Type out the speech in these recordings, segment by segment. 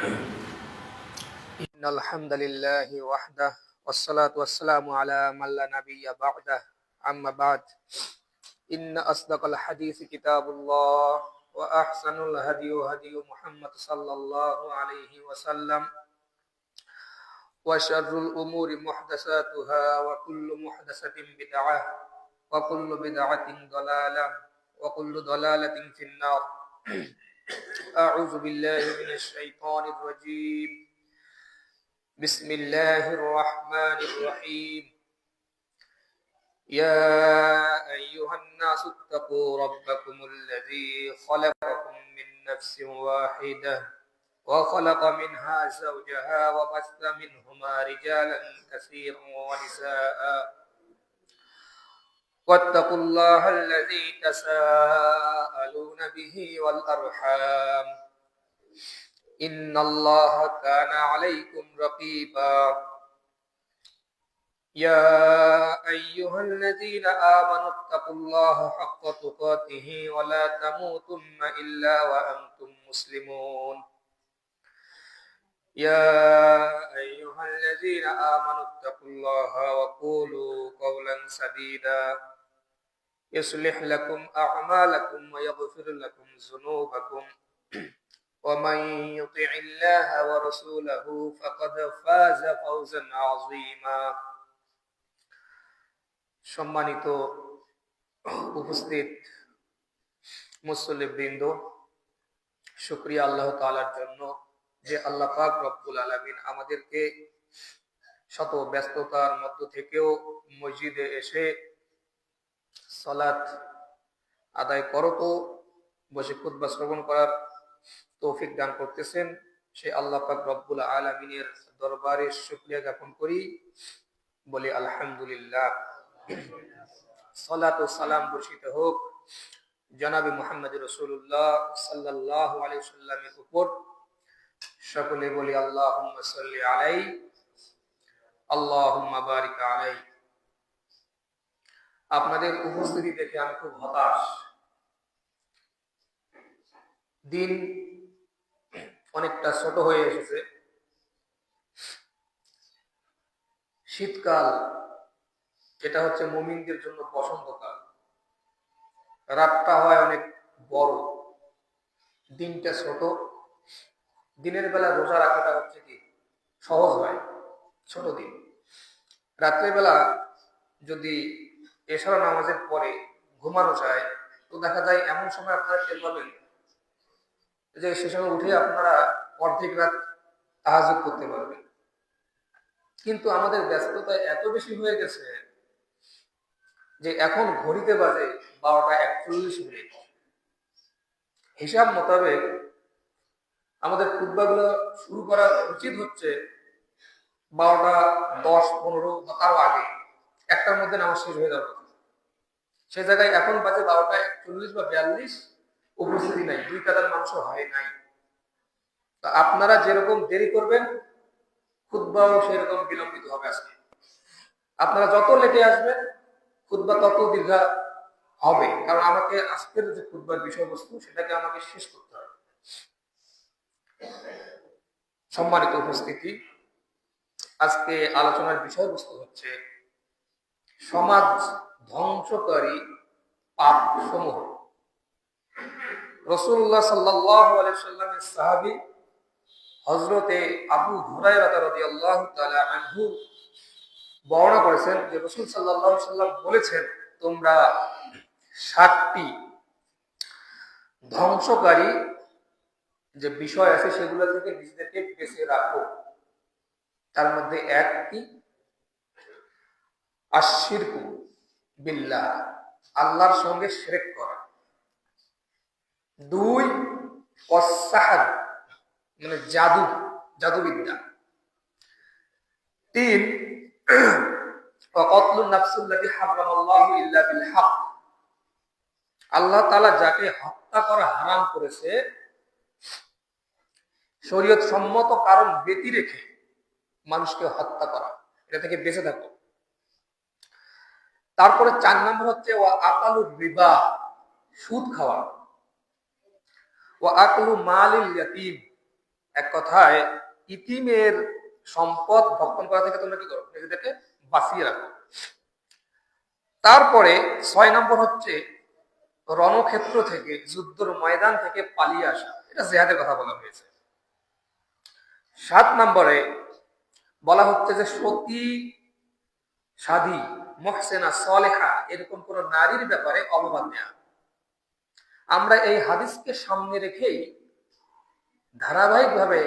إن الحمد لله وحده والصلاة والسلام على من لا نبي بعده. أما بعد إن أصدق الحديث كتاب الله وأحسن الهدي هدي محمد صلى الله عليه وسلم وشر الأمور محدثاتها وكل محدثة بدعة وكل بدعة ضلالة وكل ضلالة في النار. أعوذ بالله من الشيطان الرجيم. بسم الله الرحمن الرحيم. يا أيها الناس اتقوا ربكم الذي خلقكم من نفس واحدة وخلق منها زوجها وبث منهما رجالا كثيرا ونساء واتقوا الله الذي تساءلون به والأرحام إن الله كان عليكم رقيبا. يا أيها الذين آمنوا اتقوا الله حق تقاته ولا تموتن إلا وأنتم مسلمون. يا أيها الذين آمنوا اتقوا الله وقولوا قولا سديدا يصلح لكم أعمالكم ويغفر لكم ذنوبكم ومن يطع الله ورسوله فقد فاز فوزا عظيما. সম্মানিত উপস্থিত মুসল্লিবৃন্দ, শুকরিয়া আল্লাহ তাআলার জন্য যে আল্লাহ পাক রব্বুল আলামিন আমাদেরকে শত ব্যস্ততার মধ্য থেকেও মসজিদে এসে সালাত আদায় করত বসে খুতবা শ্রবণ করার তৌফিক দান করতেছেন। সে আল্লাহ পাক রব্বুল আলামিনের দরবারে শুকরিয়া জ্ঞাপন করি, বলি আলহামদুলিল্লাহ। সালাত ও সালাম বর্ষিত হোক জনাবে মুহাম্মদ রাসূলুল্লাহ সাল্লাল্লাহু আলাইহি ওয়াসাল্লামের উপর। সকলে বলি আল্লাহুম্মা সাল্লি আলাইহি আল্লাহুম্মা বারিক আলাইহি। আপনাদের উপস্থিতি দেখে আমি খুব হতাশ। দিন অনেকটা ছোট হয়ে এসেছে। শীতকাল, এটা হচ্ছে মুমিনদের জন্য বসন্তকাল। রাতটা হয় অনেক বড়, দিনটা ছোট। দিনের বেলা রোজা রাখাটা হচ্ছে কি সহজ হয়, ছোট দিন। রাত্রের বেলা যদি এশার নামাজের পরে ঘুমানো যায় তো দেখা যায় এমন সময় আপনারা টের পাবেন যে সে সময় উঠে আপনারা অর্ধেক রাত তাহাজ্জুদ করতে পারবেন। কিন্তু আমাদের ব্যস্ততা এত বেশি হয়ে গেছে যে এখন ঘড়িতে বাজে 12:41। হিসাব মোতাবেক আমাদের খুতবাগুলো শুরু করা উচিত হচ্ছে 12:10-15 বা তারও আগে, একটার মধ্যে নামাজ শেষ হয়ে যাবে। সে জায়গায় এখন বাজে 12:41 বা 42, উপস্থিতি নাই, 2 কাতার মানুষ হয় নাই। তা আপনারা যেরকম দেরি করবেন খুতবাও সেরকম বিলম্বিত হবে। আজকে আপনারা যত লেটে আসবেন খুতবা তত দীর্ঘ হবে, কারণ আমাকে আজকের যে খুতবার বিষয়বস্তু সেটাকে আমাকে শেষ করতে হবে। সম্মানিত উপস্থিতি, আজকে আলোচনার বিষয়বস্তু হচ্ছে সমাজ ধ্বংসকারী পাপ সমূহ। রাসূলুল্লাহ সাল্লাল্লাহু আলাইহি ওয়াসাল্লামের সাহাবী হযরতে আবু হুরায়রা রাদিয়াল্লাহু তাআলা আনহু বর্ণনা করেছেন যে রাসূল সাল্লাল্লাহু আলাইহি ওয়াসাল্লাম বলেছেন, তোমরা 7টি ধ্বংসকারী যে বিষয় আছে সেগুলো থেকে নিজেদেরকে বেঁচে রাখো। তার মধ্যে একটি আশিরকু বিল্লাহ, আল্লাহর সঙ্গে শিরক করা। 2 ওয়াসসাহর মানে জাদুবিদ্যা। 3 ওয়াকাতলুন নাফসুল্লাতী হারামাল্লাহু ইল্লা বিল হক, আল্লাহ তাআলা যাকে হত্যা করা হারাম করেছে শরীয়ত সম্মত কারণ ব্যতি রেখে মানুষকে হত্যা করা, এটা থেকে বেঁচে থাকো। তারপরে 4 নম্বর হচ্ছে ওয়া আকালুর রিবা, সুদ খাওয়া। ওয়া আকলু মালিল ইয়াতীম, এক কথায় ইতিমের সম্পদ ভক্ষণ করা থেকে তোমরা কি করো, নিজেদেরকে বাঁচিয়ে রাখো। তারপরে 6 নম্বর হচ্ছে রণক্ষেত্র থেকে, যুদ্ধের ময়দান থেকে পালিয়ে আসা, এটা জিহাদের কথা বলা হয়েছে। 7 নম্বরে বলা হচ্ছে যে সতী, সাধী, মুহসিনা, সলেহা এরকম কোন নারীর ব্যাপারে অববাদ নেওয়া। আমরা এই হাদিসকে সামনে রেখেই ধারাবাহিকভাবে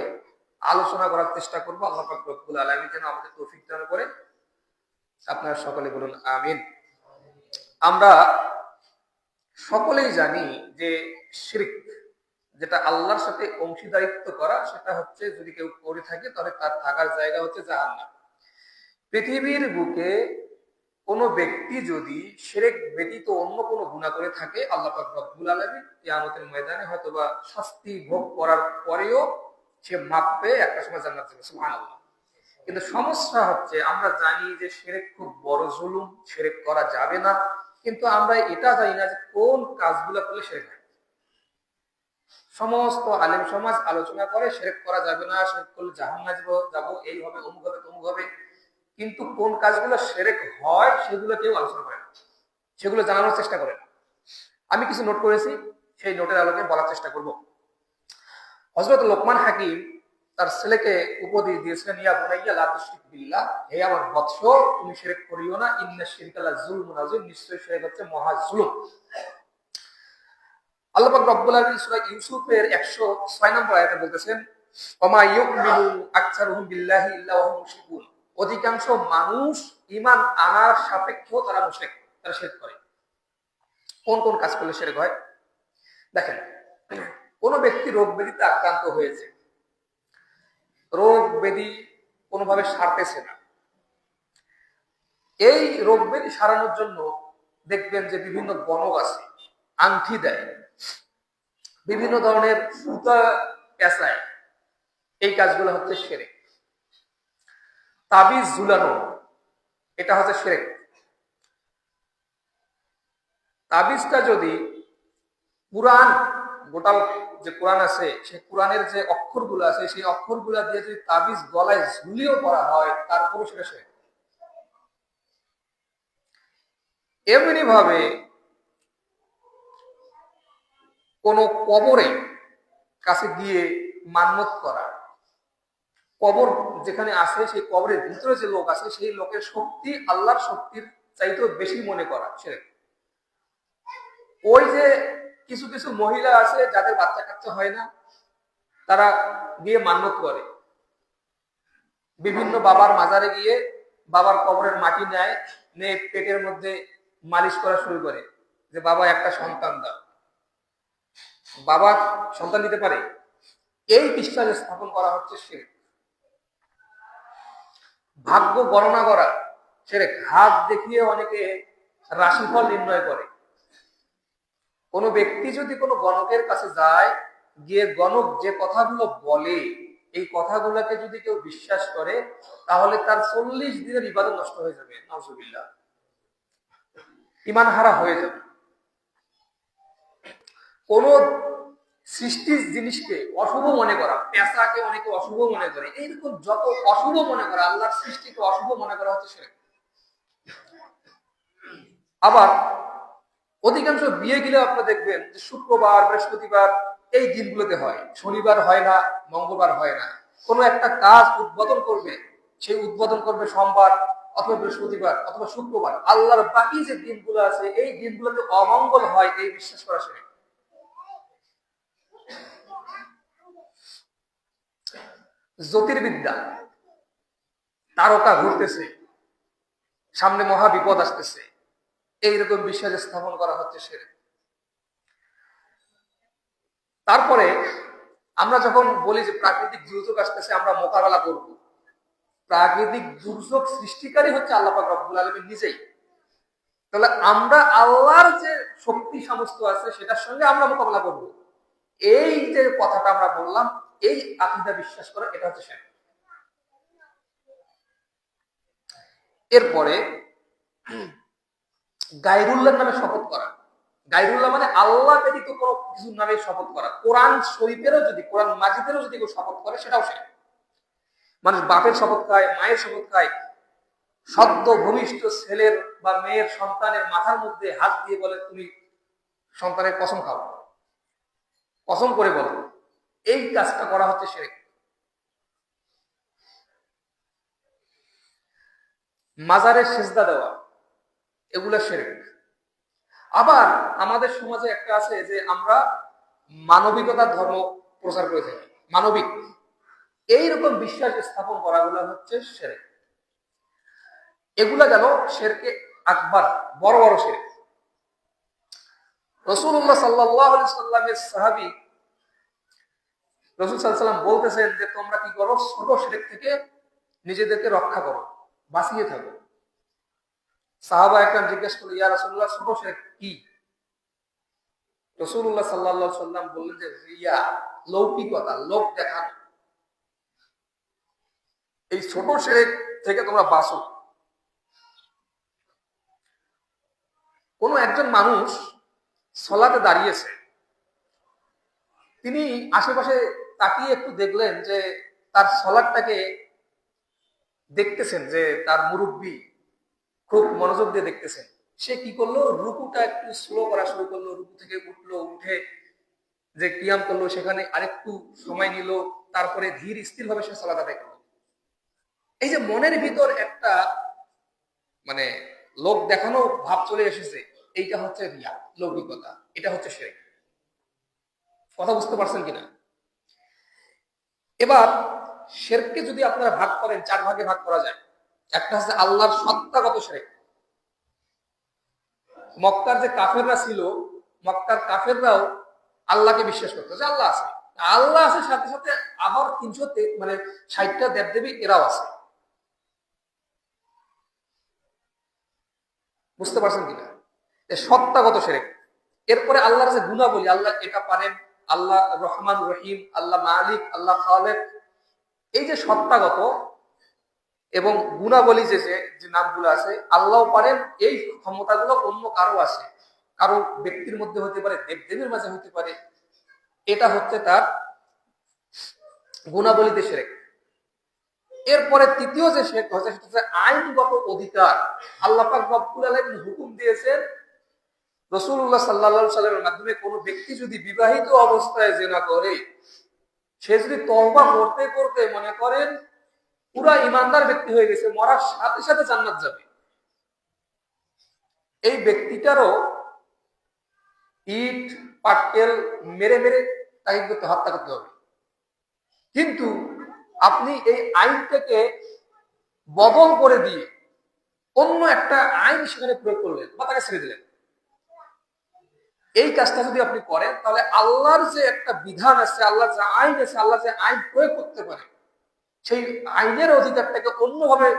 আলোচনা করার চেষ্টা করব। আল্লাহ পাক রব্বুল আলামিন যেন আমাদের তৌফিক দান করে। আপনারা সকলে বলুন আমিন। আমরা সকলেই জানি যে শিরক, যেটা আল্লাহর সাথে অংশীদারিত্ব করা, সেটা হচ্ছে যদি কেউ করে থাকে তাহলে তার থাকার জায়গা হচ্ছে জাহান্নাম। পৃথিবীর বুকে কোনো ব্যক্তি যদি শিরক ব্যতীত অন্য কোনো গুনাহ করে থাকে, আল্লাহ পাক রব্বুল আলামিন কিয়ামতের ময়দানে হয়তোবা শাস্তি ভোগ করার পরেও সে মাপ পেয়ে একটা সময় জান্নাত যাবে, সুবহানাল্লাহ। কিন্তু সমস্যা হচ্ছে আমরা জানি যে শিরক খুব বড় জুলুম, শিরক করা যাবে না, কিন্তু আমরা এটা জানি না যে কোন কাজগুলো করলে শিরক হয়। সমস্ত আলেম সমাজ আলোচনা করে শিরক করা যাবে না, শিরক করলে জাহান্নামে যাব, এই হবে, অমুক হবে, তমুক হবে, কিন্তু কোন কাজগুলো শিরক হয় সেগুলো কেউ আলোচনা করে না, সেগুলো জানানোর চেষ্টা করে না। আমি কিছু নোট করেছি, সেই নোটের আলোকে বলার চেষ্টা করব। হযরত লোকমান হাকিম তার ছেলেকে উপদেশ দিয়েছিলেন, ইয়া বুনাইয়া লা তুশরিক বিল্লাহ, হে আমার বৎস তুমি শিরক করিও না, ইন্নাশ শিরকা লা যুলমুন আযীম, নিশ্চয়ই শিরক হচ্ছে মহা জুলুম। আল্লাহ পাক রব্বুল আলামিন সূরা ইউসুফের 106 নম্বর আয়াতে বলতেছেন, ওমা ইউমিনু আকসারুহুম বিল্লাহি ইল্লা ওয়া হুম মুশরিকুন, অধিকাংশ মানুষ ঈমান আনার সাপেক্ষেও তারা মুশরিক, তারা শিরক করে। কোন কোন কাজ করলে শিরক হয়? দেখেন, কোন ব্যক্তি রোগ ব্যাধিতে আক্রান্ত হয়েছে, রোগ ব্যাধি কোনোভাবে সারতেছে না, এই রোগ ব্যাধি সারানোর জন্য দেখবেন যে বিভিন্ন গণক আছে, আংটি দেয়, বিভিন্ন ধরনের সুতা পেঁচায়, এই কাজগুলো হচ্ছে শিরক। তাবিজ ঝুলানো, এটা হচ্ছে শিরক। তাবিজটা যদি কুরআন, গোটা যে কোরআন আছে সেই কোরআনের যে অক্ষরগুলো আছে সেই অক্ষরগুলো দিয়ে যদি তাবিজ গলায় ঝুলিয়েও করা হয়, তারপরে সেটা শিরক। এমনি ভাবে কোন কবরে কাছে গিয়ে মান্নত করা, কবর যেখানে আছে সেই কবরের ভিতরে যে লোক আছে সেই লোকের শক্তি আল্লাহর শক্তির চাইতেও বেশি মনে করা শিরক। ওই যে কিছু কিছু মহিলা আছে যাদের বাচ্চা কাচ্চা হয় না, তারা গিয়ে মান্নত করে, বিভিন্ন বাবার মাজারে গিয়ে বাবার কবরের মাটি নেয়, নিয়ে পেটের মধ্যে মালিশ করা শুরু করে যে বাবা একটা সন্তান দাও। বাবা সন্তান দিতে পারে, এই বিশ্বাস স্থাপন করা হচ্ছে শিরক। ভাগ্য গণনা করা শিরক। হাত দেখিয়ে অনেকে রাশিফল নির্ণয় করে। কোন ব্যক্তি যদি কোনো গণকের কাছে যায়, গিয়ে গণক যে কথাগুলো বলে এই কথাগুলোকে যদি কেউ বিশ্বাস করে, তাহলে তার 40 দিনের ইবাদত নষ্ট হয়ে যাবে, নাউজুবিল্লাহ, ঈমান হারা হয়ে যাবে। কোন সৃষ্টির জিনিসকে অশুভ মনে করা, পেশাকে অনেকে অশুভ মনে করে, এইরকম যত অশুভ মনে করা, আল্লাহর সৃষ্টিকে অশুভ মনে করা হচ্ছে শিরক। আবার অধিকাংশ বিয়ে গেলে আপনারা দেখবেন যে শুক্রবার, বৃহস্পতিবার এই দিনগুলোতে হয়, শনিবার হয় না, মঙ্গলবার হয় না। কোনো একটা কাজ উদ্বোধন করবে, সেই উদ্বোধন করবে সোমবার অথবা বৃহস্পতিবার অথবা শুক্রবার। আল্লাহর বাকি যে দিনগুলো আছে এই দিনগুলোতে অমঙ্গল হয়, এই বিশ্বাস করা শিরক। জ্যোতির্বিদ্যা, তারকা ঘুরতেছে, সামনে মহা বিপদ আসতেছে, এইরকম বিশ্বাস স্থাপন করা হচ্ছে শিরক। তারপরে আমরা যখন বলি যে প্রাকৃতিক দুর্যোগ আসতেছে আমরা মোকাবেলা করব, প্রাকৃতিক দুর্যোগ সৃষ্টিকারী হচ্ছে আল্লাহ পাক রব্বুল আলামিন নিজেই। তাহলে আমরা আল্লাহর যে শক্তি সামর্থ্য আছে সেটার সঙ্গে আমরা মোকাবেলা করব, এই যে কথাটা আমরা বললাম, এই আকীদা বিশ্বাস করা, এটা হচ্ছে শিরক। এরপরে গায়রুল্লাহর নামে শপথ করা, গায়রুল্লাহ মানে আল্লাহ ব্যতীত কোনো কিছুর নামে শপথ করা। কোরআন শরীফেরও যদি, কোরআন মাজিদেরও যদি কেউ শপথ করে সেটাও শিরক। মানুষ বাপের শপথ খায়, মায়ের শপথ খায়, সদ্য ভূমিষ্ঠ ছেলের বা মেয়ের সন্তানের মাথার মধ্যে হাত দিয়ে বলে তুমি সন্তানের কসম খাও, কসম করে বলো, এই কাজটা করা হচ্ছে শিরক। মাজারে সেজদা দেওয়া, এগুলা শিরক। আবার আমাদের সমাজে একটা আছে যে আমরা মানবিকতার ধর্ম প্রচার করে থাকি, মানবিক এইরকম বিশ্বাস স্থাপন করাগুলো হচ্ছে শিরক। এগুলা গেল শিরকে আকবার, বড় বড় শিরক। রাসূলুল্লাহ সাল্লাল্লাহু আলাইহি সাল্লামের সাহাবী রাসূল সাল্লাল্লাহু আলাইহি সাল্লাম বলতেছেন যে তোমরা কি করো, ছোট শিরক থেকে নিজেদেরকে রক্ষা করো, বাঁচিয়ে থাকো। সাহাবা একরাম জিজ্ঞেস করলো, ইয়া রাসূলুল্লাহ ছোট শিরক কি? রাসূলুল্লাহ সাল্লাল্লাহু আলাইহি সাল্লাম বললেন যে রিয়া, লৌকিকতা, লোক দেখানো। এই ছোট শিরক থেকে তোমরা বাঁচো। কোন একজন মানুষ সালাতে দাঁড়িয়েছে, তিনি আশেপাশে তাকিয়ে একটু দেখলেন যে তার সালাতটাকে দেখতেছেন, যে তার মুরব্বী খুব মনোযোগ দিয়ে দেখতেছেন। সে কি করলো, রুকুটা একটু স্লো করা শুরু করলো, রুকু থেকে উঠলো, উঠে যে কিয়াম করলো সেখানে আরেকটু সময় নিল, তারপরে ধীর স্থির ভাবে সে সালাত আদায় করলো। এই যে মনের ভিতর একটা মানে লোক দেখানো ভাব চলে এসেছে, এইটা হচ্ছে রিয়া, লৌকিকতা, এটা হচ্ছে শিরক। কথা বুঝতে পারছেন কিনা? এবার শিরককে যদি আপনারা ভাগ করেন, চার ভাগে ভাগ করা যায়। একটা হচ্ছে আল্লাহর সত্তাগত শিরক। মক্কার যে কাফেররা ছিল, মক্কার কাফেররাও আল্লাহকে বিশ্বাস করতো যে আল্লাহ আছে, আল্লাহ আছে, সাথে সাথে আবার 360টা দেবদেবী এরাও আছে। বুঝতে পারছেন কিনা? সত্তাগত শিরক। এরপরে আল্লাহর যে গুণাবলী, আল্লাহ এটা পারেন, আল্লাহ রহমান রহিম, আল্লাহ মালিক, আল্লাহ খালেক, এই যে সত্তাগত এবং গুণাবলী যে যে নামগুলো আছে, আল্লাহ পারেন, এই ক্ষমতাগুলো অন্য কারো আছে, কারো ব্যক্তির মধ্যে হতে পারে, দেবদেবীর মাঝে হতে পারে। এটা হচ্ছে তার গুণাবলীতে শিরক। এরপরে তৃতীয় যে শিরক হচ্ছে সেটা হচ্ছে আইনগত অধিকার। আল্লাহ পাক রব্বুল আলামিন হুকুম দিয়েছেন রাসূলুল্লাহ সাল্লাল্লাহু আলাইহি সাল্লামের মাধ্যমে, কোন ব্যক্তি যদি বিবাহিত অবস্থায় জিনা করে, সে যদি তওবা করতে করতে মনে করেন পুরা ইমানদার ব্যক্তি হয়ে গেছে, মরার সাথে সাথে জান্নাত যাবে, এই ব্যক্তিটারও ইট পাটকেল মেরে মেরে তাকে করতে, হত্যা করতে হবে। কিন্তু আপনি এই আইনটাকে বদল করে দিয়ে অন্য একটা আইন সেখানে প্রয়োগ করলেন বা তাকে ছেড়ে দিলেন, এই কাজটা যদি আপনি করেন, তাহলে আল্লাহর যে একটা বিধান আছে, আল্লাহ যে আইন আছে, আল্লাহ যে আইন প্রয়োগ করতে পারে, সেই আইনের অধিকারটাকে অন্যভাবে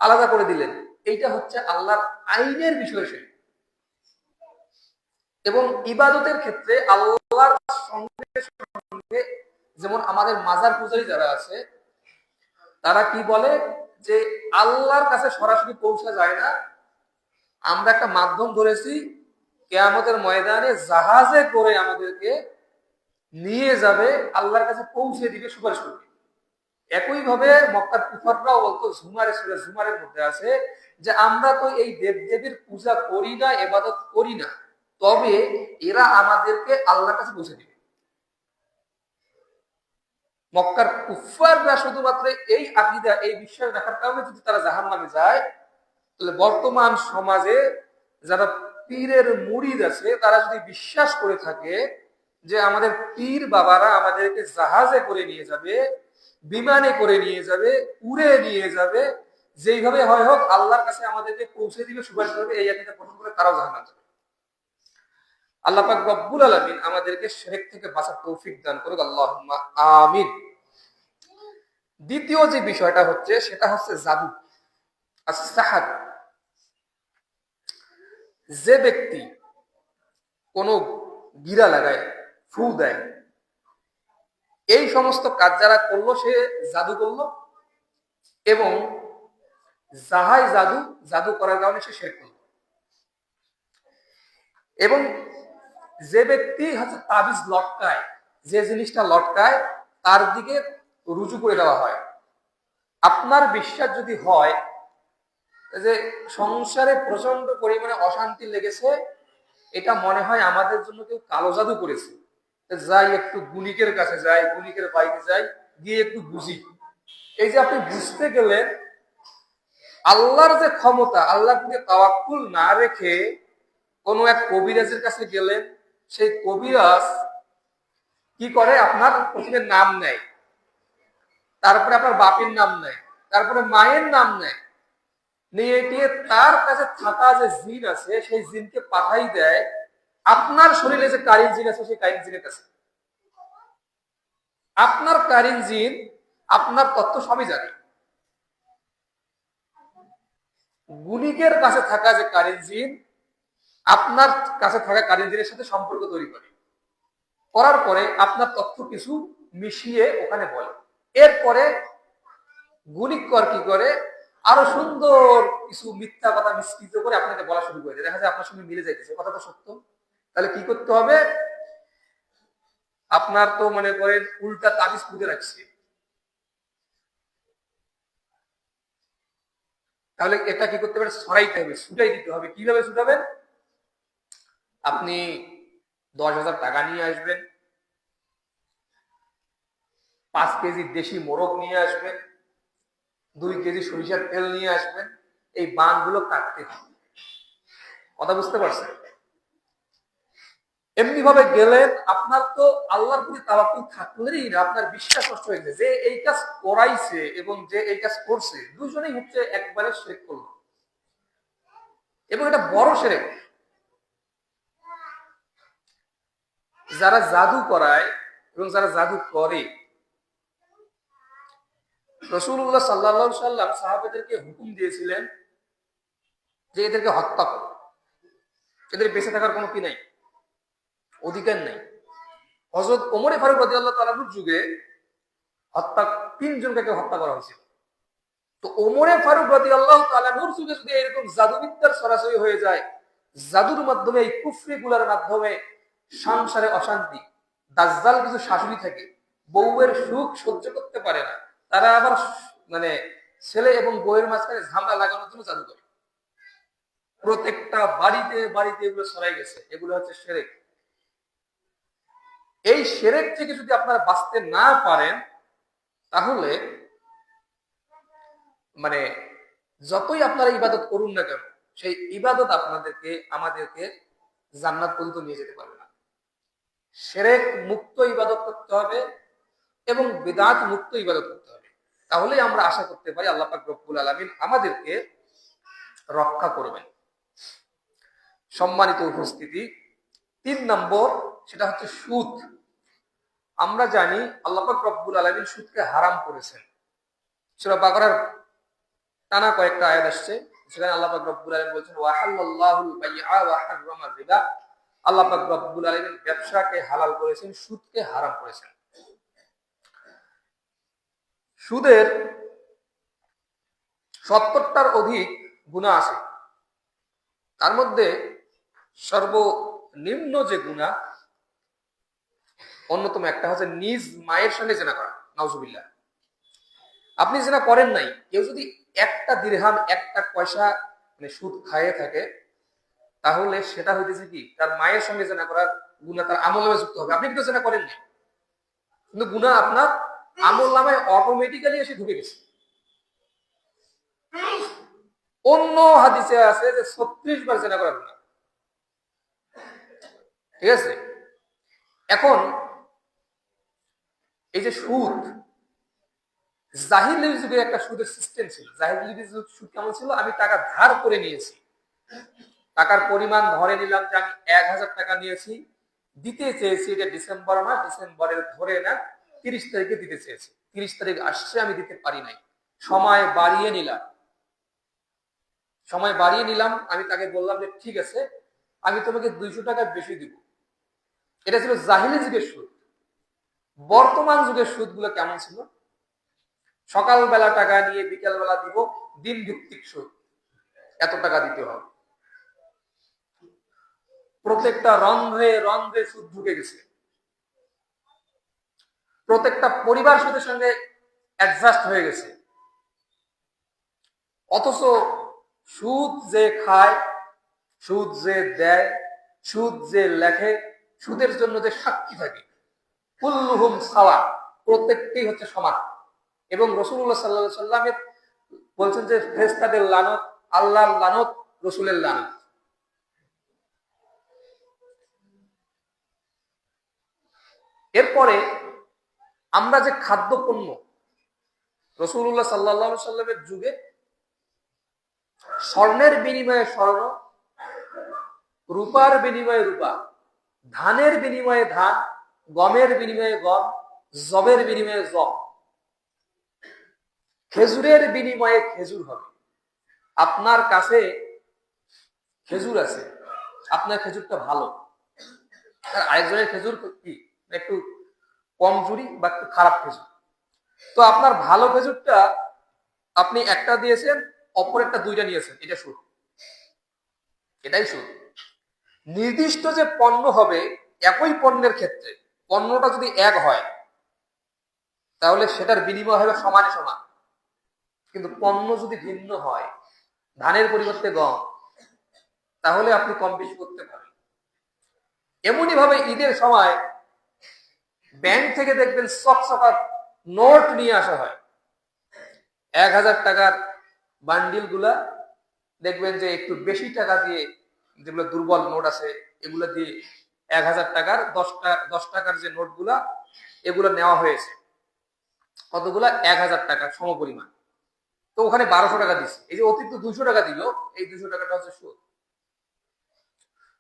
আলাদা করে দিলেন। এইটা হচ্ছে আল্লাহর আইনের বিষয়। সে এবং ইবাদতের ক্ষেত্রে আল্লাহর সঙ্গে সঙ্গে, যেমন আমাদের মাজার পূজারী যারা আছে, তারা কি বলে যে আল্লাহর কাছে সরাসরি পৌঁছা যায় না, আমরা একটা মাধ্যম ধরেছি, কিয়ামতের ময়দানে জাহাজে করে আমাদেরকে নিয়ে যাবে, আল্লাহর কাছে পৌঁছে দিবে, সুপারিশ করবে। একইভাবে মক্কার কুফাররাও বলতো, ঝুমারের মধ্যে আছে যে আমরা তো এই দেবদেবীর পূজা করি না, ইবাদত করি না, তবে এরা আমাদেরকে আল্লাহর কাছে পৌঁছে দিবে। মক্কার কুফাররা শুধুমাত্র এই আকীদা, এই বিশ্বাস রাখার কারণে যদি তারা জাহান্নামে যায়, তাহলে বর্তমান সমাজে যারা পীরের মুরিদ আছে, তারা যদি বিশ্বাস করে থাকে যে আমাদের পীর বাবারা আমাদেরকে জাহাজে করে নিয়ে যাবে, বিমানে করে নিয়ে যাবে, উড়ে নিয়ে যাবে, যেইভাবে হয় হোক আল্লাহর কাছে আমাদেরকে পৌঁছে দিবে, সুপারিশ করবে, এই আকীদা পোষণ করে তারাও জাহান্নামে যাবে। আল্লাহ পাক রব্বুল আলামিন আমাদেরকে শিরক থেকে বাঁচার তৌফিক দান করুক, আল্লাহুম্মা আমিন। দ্বিতীয় যে বিষয়টা হচ্ছে সেটা হচ্ছে জাদু, as-সাহর। যে ব্যক্তি কোনো গিরা লাগায়, ফু দেয়, এই সমস্ত কাজ যারা করলো, সে জাদু করলো, এবং জাহাই জাদু করার কারণে সে শিরক করলো। এবং যে ব্যক্তি হচ্ছে তাবিজ লটকায়, যে জিনিসটা লটকায় তার দিকে রুজু করে দেওয়া হয়। আপনার বিশ্বাস যদি হয় যে সংসারে প্রচন্ড পরিমাণে অশান্তি লেগেছে, এটা মনে হয় আমাদের জন্য কেউ কালো জাদু করেছে, যাই একটু গুণিকের কাছে যাই, গুণিকের বাইরে যাই, গিয়ে একটু বুঝি। এই যে আপনি বুঝতে গেলেন, আল্লাহর যে ক্ষমতা, আল্লাহর দিকে তাওয়াক্কুল না রেখে কোন এক কবিরাজের কাছে গেলেন, সেই কবিরাজ কি করে, আপনার প্রথমে নাম নেয়, তারপরে আপনার বাপের নাম নেয়, তারপরে মায়ের নাম নেয়, নিয়ে গিয়ে তার কাছে থাকা যে জিন আছে সেই জিনকে পাঠাই দেয় আপনার শরীরে যে কারিন জিন আছে সেই কারিন জিনের কাছে। আপনার কারিন জিন আপনার তথ্য সবই জানে। গুণিকের কাছে থাকা যে কারিন জিন আপনার কাছে থাকা কারিন জিনের সাথে সম্পর্ক তৈরি করে, করার পরে আপনার তথ্য কিছু মিশিয়ে ওখানে বলে। এরপরে গুণিক কর কি করে, আরো সুন্দর কিছু মিথ্যা কথা মিশ্রিত করে আপনাকে বলা শুরু করে দেয়। দেখা যায় আপনার সঙ্গে মিলে যাইতেছে, কথাটা সত্য। তাহলে কি করতে হবে, আপনার তো মনে করেন উল্টা তাবিজ পুঁতে রাখছে, তাহলে এটা কি করতে পারে, সরাইতে হবে, ছুটাই দিতে হবে। কিভাবে ছুটাবেন, আপনি 10,000 টাকা নিয়ে আসবেন, 5 কেজি দেশি মোরগ নিয়ে আসবেন, 2 কেজি সরিষার তেল নিয়ে আসবেন, এই বানগুলো কাটতে হবে। কথা বুঝতে পারছেন? এমনি ভাবে গেলেন, আপনার তো আল্লাহর প্রতি তাওয়াক্কুল থাকলেই না, আপনার বিশ্বাস নষ্ট হয়ে গেছে। যে এই কাজ করাইছে এবং যে এই কাজ করছে দুজনেই হচ্ছে একবারে শিরক করলো, এবং এটা বড় শিরক। যারা জাদু করায় এবং যারা জাদু করে, রাসূলুল্লাহ সাল্লাল্লাহু আলাইহি সাল্লাম সাহাবাদেরকে হুকুম দিয়েছিলেন যে এদেরকে হত্যা করো, এদের বেঁচে থাকার কোনো কি নাই, অধিকার নাই। হযরত ওমর ফারুক রাদিয়াল্লাহু তাআলার যুগে হত্যা 3 জনকে হত্যা করা হয়েছিল। তো ওমরে ফারুক রাদিয়াল্লাহু তাআলার যুগে যদি এরকম জাদুবিদ্যার সরাসরি হয়ে যায়, জাদুর মাধ্যমে, এই কুফরি গুলার মাধ্যমে সংসারে অশান্তি, দাজ্জাল কিছু শাশুড়ি থাকে বউয়ের সুখ সহ্য করতে পারে না, তারা আবার মানে ছেলে এবং বউয়ের মাঝখানে ঝামেলা লাগানোর জন্য জাদু করে। প্রত্যেকটা বাড়িতে বাড়িতে এগুলো ছড়াই গেছে। এগুলো হচ্ছে শিরক। এই শিরক থেকে যদি আপনারা বাঁচতে না পারেন, তাহলে মানে যতই আপনারা ইবাদত করুন না কেন, সেই ইবাদত আপনাদেরকে আমাদেরকে জান্নাত পর্যন্ত নিয়ে যেতে পারবে না। শিরক মুক্ত ইবাদত করতে হবে এবং বিদআত মুক্ত ইবাদত করতে হবে। তাহলেই আমরা আশা করতে পারি আল্লাহ পাক রব্বুল আলামিন আমাদেরকে রক্ষা করবেন। সম্মানিত উপস্থিতি, 3 নম্বর, সেটা হচ্ছে সুদ। আমরা জানি আল্লাহ পাক রব্বুল আলামিন সুদকে হারাম করেছেন। সূরা বাকারার টানা কয়েকটা আয়াত আসছে, সেখানে আল্লাহ পাক রব্বুল আলামিন বলেছেন ওয়া হাল্লাল্লাহুল বাইআ ওয়া হাররামার রিবা। আল্লাহ পাক রব্বুল আলামিন ব্যবসাকে হালাল করেছেন, সুদকে হারাম করেছেন। সুদের 70টার অধিক গুনাহ আছে। তার মধ্যে সর্বনিম্ন যে গুনাহ, অন্যতম একটা হচ্ছে নিজ মায়ের সঙ্গে জিনা করা। নাউজুবিল্লাহ। আপনি জিনা করেন নাই, কেউ যদি একটা দিরহাম, একটা পয়সা মানে সুদ খাইয়ে থাকে, তাহলে সেটা হইতেছে কি, তার মায়ের সঙ্গে জিনা করার গুনাহ তার আমলনামায় যুক্ত হবে। আপনি কিন্তু জিনা করেন নাই, কিন্তু গুনাহ আপনার আমলনামায় অটোমেটিক্যালি এসে ঢুকে গেছে। অন্য হাদিসে আছে যে 36 বার জিনা করার গুনাহ। ঠিক আছে? এখন এই যে সুদ, জাহিলির যুগে একটা সুদের সিস্টেম ছিল। জাহিলির যুগে সুদ কেমন ছিল, আমি টাকা ধার করে নিয়েছি, টাকার পরিমাণ ধরে নিলাম যে আমি 1000 টাকা নিয়েছি, দিতে চেয়েছি, এটা ডিসেম্বর মাস, ডিসেম্বরের ধরে না 30 তারিখে দিতে চেয়েছি, 30 তারিখ আসছে, আমি দিতে পারি নাই, সময় বাড়িয়ে নিলাম। আমি তাকে বললাম যে ঠিক আছে, আমি তোমাকে 200 টাকা বেশি দিব। এটা ছিল জাহিলি যুগের সুদ। বর্তমান যুগের সুদগুলো কেমন ছিল, সকালবেলা টাকা নিয়ে বিকেলবেলা দিব, দিন ভিত্তিক সুদ, এত টাকা দিতে হবে। প্রত্যেকটা রন্ধ্রে রন্ধ্রে সুদ ঢুকে গেছে, প্রত্যেকটা পরিবার সুদের সঙ্গে অ্যাডজাস্ট হয়ে গেছে। অথচ সুদ যে খায়, সুদ যে দেয়, সুদ যে লেখে, সুদের জন্য যে সাক্ষী থাকে, কুল্লুহুম সাওয়া, প্রত্যেককেই হচ্ছে সমান। এবং রাসূলুল্লাহ সাল্লাল্লাহু আলাইহি সাল্লামের বলছেন যে ফেরেশতাদের লানত, আল্লাহর লানত, রাসূলের লানত। এরপরে আমরা যে খাদ্যপণ্য, রাসূলুল্লাহ সাল্লাল্লাহু আলাইহি সাল্লামের যুগে স্বর্ণের বিনিময়ে স্বর্ণ, রূপার বিনিময়ে রূপা, ধানের বিনিময়ে ধান, গমের বিনিময়ে গম, জবের বিনিময়ে জব, খেজুরের বিনিময়ে খেজুর হবে। আপনার কাছে খেজুর আছে, আপনার খেজুরটা ভালো, আর আরেকজনের খেজুর কি একটু কমজোরি বা একটু খারাপ খেজুর। তো আপনার ভালো খেজুরটা আপনি একটা দিয়েছেন, অপরেরটা দুইটা নিয়েছেন, এটা সুদ, এটাই সুদ। নির্দিষ্ট যে পণ্য হবে, একই পণ্যের ক্ষেত্রে পণ্যটা যদি এক হয় তাহলে সেটার বিনিময় হবে সমানে সমান। কিন্তু পণ্য যদি ভিন্ন হয়, ধানের পরিবর্তে গম, তাহলে আপনি কম বেশি করতে পারেন। এমনই ভাবে ঈদের সময় ব্যাংক থেকে দেখবেন চকচকার নোট নিয়ে আসা হয়, 1000 টাকার বান্ডিল গুলা দেখবেন যে একটু বেশি টাকা দিয়ে, যেগুলো দুর্বল নোট আছে এগুলো দিয়ে 1000 টাকার 10 টাকার যে নোটগুলা এগুলো নেওয়া হয়েছে, কতগুলা 1000 টাকা সমপরিমাণ। তো ওখানে 1200 টাকা দিচ্ছে, এই যে অতিরিক্ত 200 টাকা দিল, এই 200 টাকাটা হচ্ছে সুদ।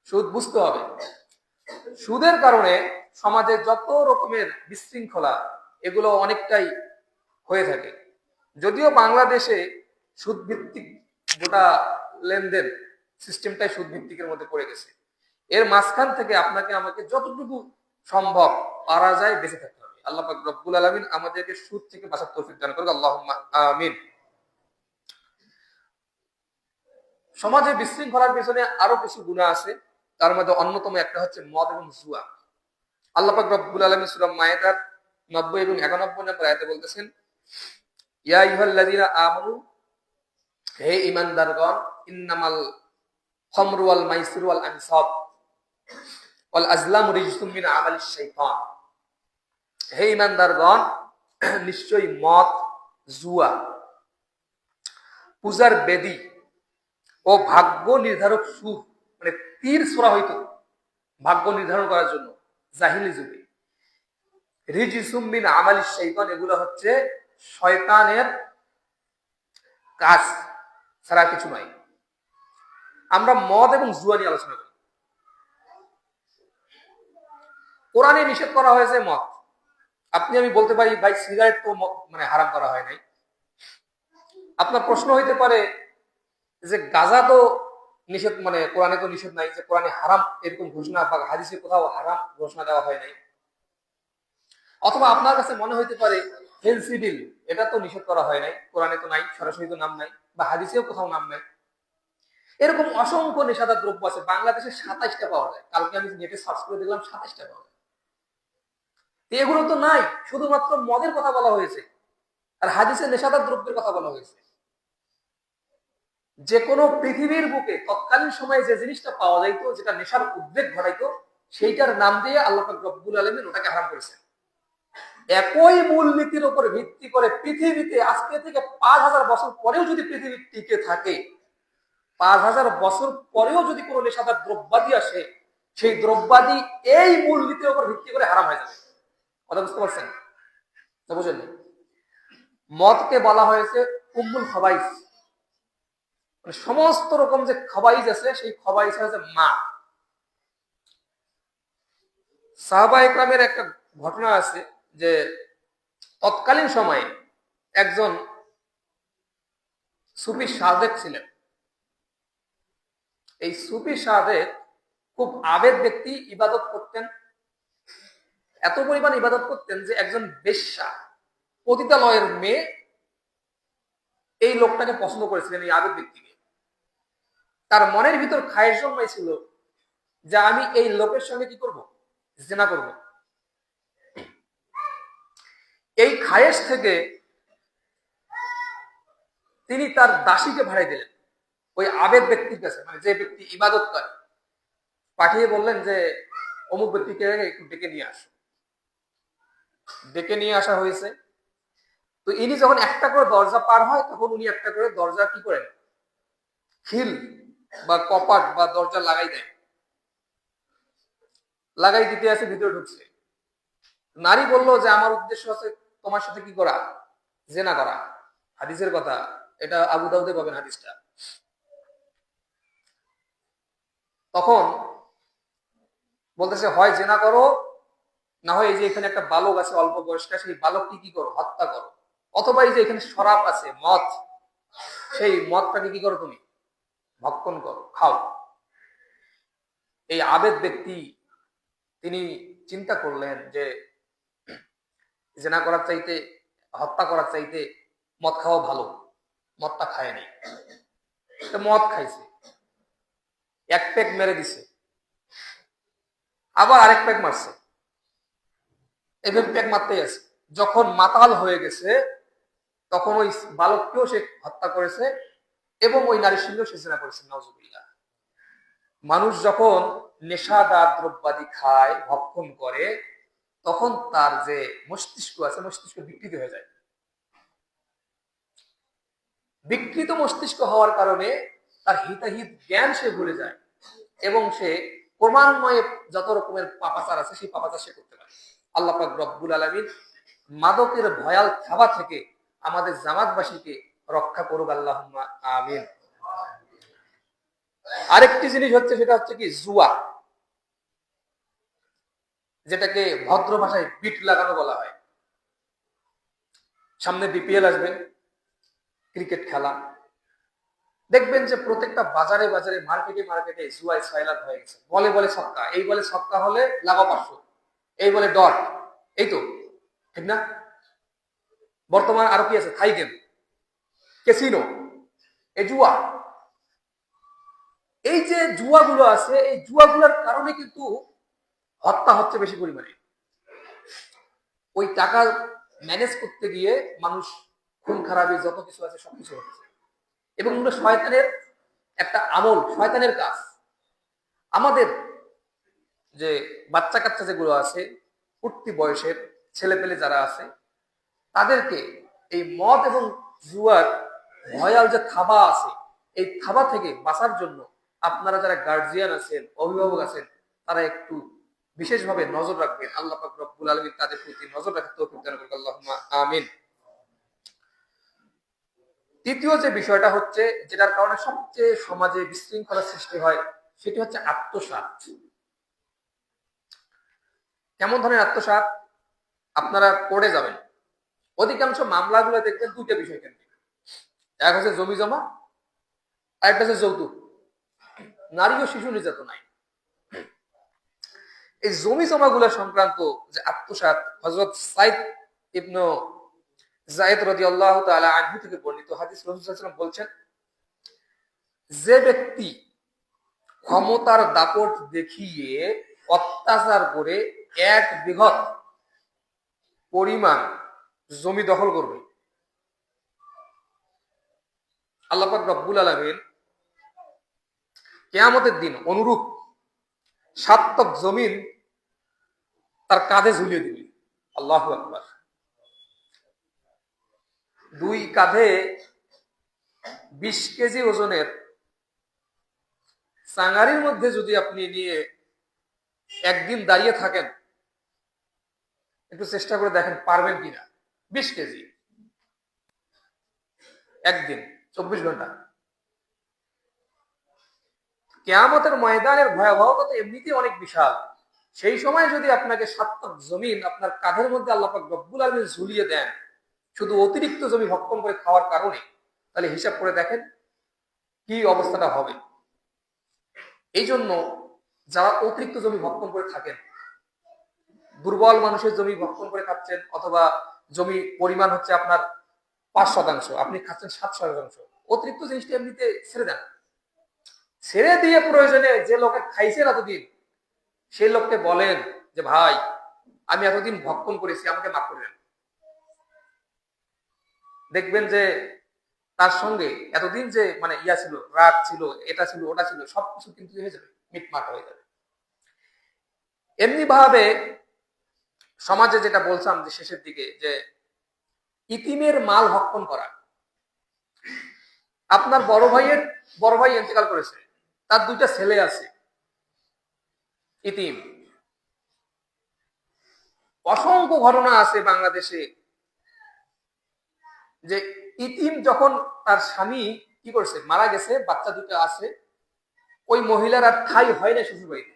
সুদ বুঝতে হবে। সুদের কারণে সমাজে যত রকমের বিশৃঙ্খলা, এগুলো অনেকটাই হয়ে থাকে। যদিও বাংলাদেশে সুদ ভিত্তিক গোটা লেনদেন সিস্টেমটাই সুদ ভিত্তিকের মধ্যে পড়ে গেছে, এর মাঝখান থেকে আপনাকে আমাকে যতটুকু সম্ভব পারা যায় বেঁচে থাকতে হবে। আল্লাহ পাক রব্বুল আলামিন আমাদেরকে সুদ থেকে বাঁচার তৌফিক দান করুক, আল্লাহুম্মা আমিন। সমাজে বিশৃঙ্খলার পেছনে আরো কিছু গুনাহ আছে, তার মধ্যে অন্যতম একটা হচ্ছে মদ এবং জুয়া। আল্লাহ পাক রব্বুল আলামিন সূরা মায়েদার 90 এবং 91 নম্বর আয়াতে বলতেছেন, ইয়া আইয়ুহাল্লাযীনা আমানু, হে ঈমানদারগণ, ইন্নামাল খামরু ওয়াল মাইসিরু ওয়াল আনসাব ওয়াল আজলামু রিজসুম মিন আমালিশ শাইতান। হে ঈমানদারগণ, নিশ্চয়ই মদ, জুয়া, পূজার বেদী ও ভাগ্য নির্ধারক সুর, মানে তীর ছোড়া হইতো ভাগ্য নির্ধারণ করার জন্য জাহিলি যুগে, রিজসুম মিন আমালিশ শাইতান, এগুলো হচ্ছে শয়তানের কাজ ছাড়া কিছু নয়। আমরা মদ এবং জুয়া নিয়ে আলোচনা করি। কোরআনে নিষেধ করা হয়েছে মদ। আপনি আমি বলতে পারি ভাই সিগারেট তো মানে হারাম করা হয় নাই। আপনার প্রশ্ন হইতে পারে যে গাঁজা তো নিষেধ, মানে কোরআনে তো নিষেধ নাই, যে কোরআনে হারাম এরকম ঘোষণা বা হাদিসে কোথাও হারাম ঘোষণা দেওয়া হয় নাই। অথবা আপনার কাছে মনে হইতে পারে ফেন্সিডিল, এটা তো নিষেধ করা হয় নাই, কোরআনে তো নাই, সরাসরি তো নাম নাই, বা হাদিসেও কোথাও নাম নাই। এরকম অসংখ্য নেশাদার দ্রব্য আছে, বাংলাদেশে 27টা পাওয়া যায়। কালকে আমি নেটে সার্চ করে দেখলাম 27টা পাওয়া যায়। এগুলো তো নাই, শুধুমাত্র মদের কথা বলা হয়েছে, আর হাদিসে নেশাদার দ্রব্যের কথা বলা হয়েছে। যে কোনো পৃথিবীর বুকে তৎকালীন সময়ে যে জিনিসটা পাওয়া যাইতো, যেটা নেশার উদ্বেগ ঘটাইতো, সেইটার নাম দিয়ে আল্লাহ পাক রব্বুল আলামিন ওটাকে হারাম করেছেন। একই মূলনীতির উপর ভিত্তি করে পৃথিবীতে আজকে থেকে 5000 বছর পরেও যদি পৃথিবী টিকে থাকে, 5000 বছর পরেও যদি কোনো নেশাদার দ্রব্যাদি আসে, সেই দ্রব্যাদি এই মূলনীতির উপর ভিত্তি করে হারাম হয়ে যাবে। কথা বুঝতে পারছেন? বুঝেন? মদকে বলা হয়েছে উম্মুল খাবাইস, মানে সমস্ত রকম যে খাবাইজ আছে, সেই খাবাইজ হচ্ছে মা। সাহাবা ইকরামের একটা ঘটনা আছে যে তৎকালীন সময়ে একজন সুফি সাধক ছিলেন। এই সুফি সাধক খুব আবেগ ব্যক্তি, ইবাদত করতেন, এত পরিমাণ ইবাদত করতেন যে একজন বেশ্যা, পতিতালয়ের মেয়ে এই লোকটাকে পছন্দ করেছিলেন, এই আবেগ ব্যক্তিকে। তার মনের ভিতর খায়েশ জন্মাইছিল যে আমি এই লোকের সঙ্গে কি করব, জিনা করব। এই খায়েশ থেকে তিনি তার দাসীকে ভাড়াই দিলেন ওই আবেদ ব্যক্তির কাছে, মানে যে ব্যক্তি ইবাদত করে, পাঠিয়ে বললেন যে অমুক ব্যক্তিকে একটু ডেকে নিয়ে আসো। ডেকে নিয়ে আসা হয়েছে। তো ইনি যখন একটা করে দরজা পার হয়, তখন উনি একটা করে দরজা কি করেন, খিল বা কপাট বা দরজা লাগাই দেয়। লাগাই দিতে আছে, ভিতরে ঢুকছে। নারী বলল যে আমার উদ্দেশ্য আছে তোমার সাথে কি করা, জেনা করা। হাদিসের কথা, এটা আবু দাউদে পাবেন হাদিসটা। তখন বলতেছে হয় জেনা করো, না হয় এই যে এখানে একটা বালক আছে অল্প বয়স্কা, সেই বালককে কি করো, হত্যা করো। অথবা এই যে এখানে শরাব আছে, মদ, সেই মদটাকে কি করো তুমি, ভক্ষণ করো, খাও। এই আবেদ ব্যক্তি তিনি চিন্তা করলেন যে জেনা করার চাইতে, হত্যা করার চাইতে মদ খাওয়া ভালো। মদটা খায়নি, মদ খাইছে, এক প্যাক মেরে দিছে, আবার আরেক প্যাক মারছে, এভাবে প্যাক মারতেই আছে। যখন মাতাল হয়ে গেছে, তখন ওই বালককেও সে হত্যা করেছে এবং ওই নারীর সঙ্গেও সে জেনা করেছে। নাউজুবিল্লাহ। মানুষ যখন নেশাদার দ্রব্যাদি খায়, ভক্ষণ করে, তখন তার যে মস্তিষ্ক আছে, মস্তিষ্ক বিকৃত হয়ে যায়। বিকৃত মস্তিষ্ক হওয়ার কারণে তার হিতাহিত জ্ঞান সে ভুলে যায় এবং সে ক্রমান্বয়ে যত রকমের পাপাচার আছে সেই পাপাচার সে করতে পারে। আল্লাহ পাক রব্বুল আলামিন মাদকের ভয়াল থাবা থেকে আমাদের জামাতবাসীকে রক্ষা করুক, আল্লাহুম্মা আমিন। আরেকটি জিনিস হচ্ছে, সেটা হচ্ছে কি জুয়া, যেটাকে ভদ্র ভাষায় বিট লাগানো বলা হয়। সামনে বিপিএল আসবে, ক্রিকেট খেলা, দেখবেন যে প্রত্যেকটা বাজারে বাজারে, মার্কেটে মার্কেটে জুয়ায় সয়লাভ হয়ে গেছে। বলে বলে ছক্কা, এই বলে ছক্কা হলে লাগাও 500, এই বলে ডট, এই তো ঠিক না? বর্তমান আরো কি আছে, থাই গেম, ক্যাসিনো, এই জুয়া। এই যে জুয়াগুলো আছে, এই জুয়াগুলোর কারণে কিন্তু হত্যা হচ্ছে বেশি পরিমাণে। ওই টাকা ম্যানেজ করতে গিয়ে মানুষ খুন খারাপি যত কিছু আছে সবকিছু হচ্ছে, এবং শয়তানের একটা আমল, শয়তানের কাজ। আমাদের যে বাচ্চা কাচ্চা যেগুলো আছে, উঠতি বয়সের ছেলে পেলে যারা আছে, তাদেরকে এই মদ এবং জুয়ার ভয়াল যে থাবা আছে, এই থাবা থেকে বাঁচার জন্য আপনারা যারা গার্জিয়ান আছেন, অভিভাবক আছেন, তারা একটু বিশেষভাবে নজর রাখবেন। আল্লাহ পাক রব্বুল আলামিন তাদের প্রতি নজর রাখতে তৌফিক দান করুন, আল্লাহুম্মা আমিন। তৃতীয় যে বিষয়টা হচ্ছে, যেটার কারণে সবচেয়ে সমাজে বিশৃঙ্খলা সৃষ্টি হয়, সেটি হচ্ছে আত্মসাৎ। কেমন ধরনের আত্মসাৎ? আপনারা পড়ে যাবেন, অধিকাংশ মামলাগুলো দেখবেন দুইটা বিষয় কেন্দ্রিক। এক হচ্ছে জমি জমা, আর একটা হচ্ছে যৌতুক, নারী ও শিশু নির্যাতনায়। এই জমি জমাগুলো সংক্রান্ত যে আত্মসাৎ, হযরত সাইদ ইবনে যায়েদ রাদিয়াল্লাহু তাআলা আনহু থেকে বর্ণিত হাদিস, রাসূল সাল্লাল্লাহু আলাইহি ওয়াসাল্লাম বলছেন, যে ব্যক্তি ক্ষমতার দাপট দেখিয়ে অত্যাচার করে 1 বিঘত পরিমাণ জমি দখল করবে, আল্লাহ পাক রব্বুল আলামিন কিয়ামতের দিন অনুরূপ 7 তক জমিন তার কাঁধে ঝুলিয়ে দিবে। আল্লাহু আকবার। 2 কাঁধে 20 কেজি ওজনের চাঙারির মধ্যে যদি আপনি নিয়ে একদিন দাঁড়িয়ে থাকেন, একটু চেষ্টা করে দেখেন পারবেন কিনা। 20 কেজি একদিন, 24 ঘন্টা। কিয়ামতের ময়দানের ভয়াবহতা তো এমনিতেই অনেক বিশাল। সেই সময় যদি আপনাকে 7 তক জমিন আপনার কাঁধের মধ্যে আল্লাহ পাক রব্বুল আলামিন ঝুলিয়ে দেন, শুধু অতিরিক্ত জমি ভক্ষণ করে খাওয়ার কারণে, তাহলে হিসাব করে দেখেন কি অবস্থাটা হবে। এই জন্য যারা অতিরিক্ত জমি ভক্ষণ করে থাকেন, দুর্বল মানুষের জমি ভক্ষণ করে খাচ্ছেন, অথবা জমি পরিমাণ হচ্ছে আপনার 5%, আপনি খাচ্ছেন 7%, অতিরিক্ত জিনিসটা এমনিতে ছেড়ে দেন। ছেড়ে দিয়ে প্রয়োজনে যে লোকে খাইছেন এতদিন, সেই লোককে বলেন যে ভাই, আমি এতদিন ভক্ষণ করেছি, আমাকে মাফ করে দেন। দেখবেন যে তার সঙ্গে এতদিন যে মানে ইয়া ছিল, রাগ ছিল, এটা ছিল, ওটা ছিল, সবকিছু কিন্তু হয়ে যাবে, মিটমাট হয়ে যাবে। এমনি ভাবে সমাজে যেটা বলছিলাম যে শেষের দিকে, যে ইতিমের মাল ভক্ষণ করা। আপনার বড় ভাই ইন্তেকাল করেছে, তার 2টা ছেলে আছে, ইতিম। অসংখ্য ঘটনা আছে বাংলাদেশে যে ইতিম যখন তার স্বামী কি করছে, মারা গেছে, বাচ্চা 2টা আছে, ওই মহিলার আর ঠাই হয় না শ্বশুর বাড়িতে।